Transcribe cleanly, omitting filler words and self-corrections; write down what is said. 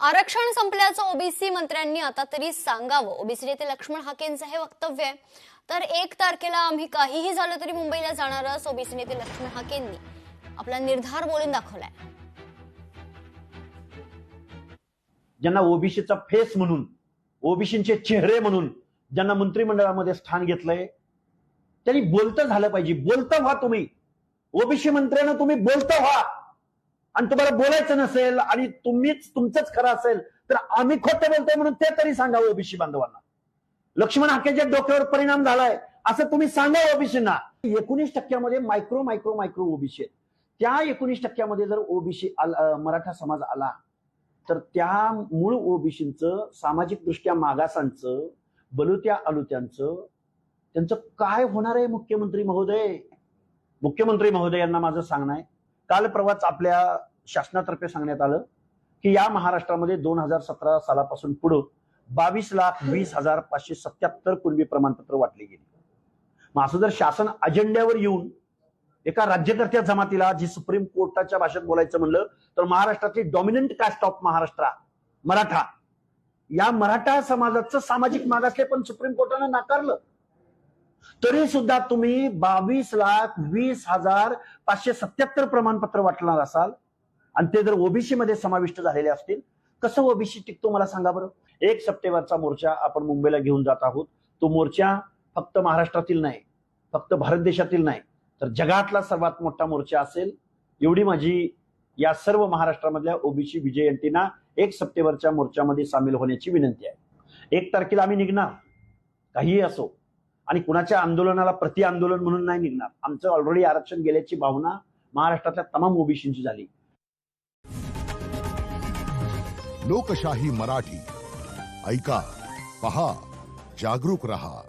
आरक्षण संपल्याचं ओबीसी मंत्र्यांनी आता तरी सांगावं. ओबीसी नेते लक्ष्मण हाकेंचं हे वक्तव्य आहे. तर 1 तारखेला आम्ही काहीही झालं तरी मुंबईला जाणारच. ओबीसी नेते लक्ष्मण हाकेंनी आपला निर्धार बोलून दाखवलाय. ज्यांना ओबीसीचा फेस म्हणून, ओबीसीचे चेहरे म्हणून ज्यांना मंत्रिमंडळामध्ये स्थान घेतलंय त्यांनी बोलतं झालं पाहिजे. बोलतं व्हा तुम्ही. ओबीसी मंत्र्यांना तुम्ही बोलतं व्हा. आणि तुम्हाला बोलायचं नसेल आणि तुमचंच खरं असेल तर आम्ही खोटं बोलतोय म्हणून ते तरी सांगा ओबीसी बांधवांना. लक्ष्मण हाकेच्या डोक्यावर परिणाम झालाय असं तुम्ही सांगा ओबीसींना. 19% मायक्रो मायक्रो मायक्रो ओबीसी आहेत. त्या 19% जर ओबीसी मराठा समाज आला तर त्या मूळ ओबीसींचं, सामाजिक दृष्ट्या मागासांचं, बलुत्या अलुत्यांचं त्यांचं काय होणार आहे मुख्यमंत्री महोदय? मुख्यमंत्री महोदयांना माझं सांगणं आहे, काल परवाच आपल्या शासनातर्फे सांगण्यात आलं की या महाराष्ट्रामध्ये 2017 सालापासून पुढे 22,20,577 कुणबी प्रमाणपत्र वाटली गेली. मग असं जर शासन अजेंड्यावर येऊन एका राज्यकर्त्या जमातीला, जी सुप्रीम कोर्टाच्या भाषेत बोलायचं म्हणलं तर महाराष्ट्रातली dominant caste of Maharashtra Maratha, या मराठा समाजाचं सामाजिक मागासले पण सुप्रीम कोर्टानं नाकारलं. तरी सुद्धा तुम्ही 22,20,577 प्रमाणपत्र वाटणार असाल आणि ते जर ओबीसी मध्ये समाविष्ट झालेले असतील, कसं ओबीसी टिकतो मला सांगा बरं. 1 सप्टेंबरचा मोर्चा आपण मुंबईला घेऊन जात आहोत. तो मोर्चा फक्त महाराष्ट्रातील नाही, फक्त भारत देशातील नाही, तर जगातला सर्वात मोठा मोर्चा असेल. एवढी माझी या सर्व महाराष्ट्रामधल्या ओबीसी विजयंतींना 1 सप्टेंबरच्या मोर्चामध्ये सामील होण्याची विनंती आहे. 1 तारखेला आम्ही निघणार, काहीही असो, आणि कुणाच्या आंदोलनाला प्रति आंदोलन म्हणून नाही निघणार. आमचं ऑलरेडी आरक्षण गेल्याची भावना महाराष्ट्रातल्या तमाम ओबीसींची झाली. लोकशाही मराठी ऐका, पहा, जागरूक रहा.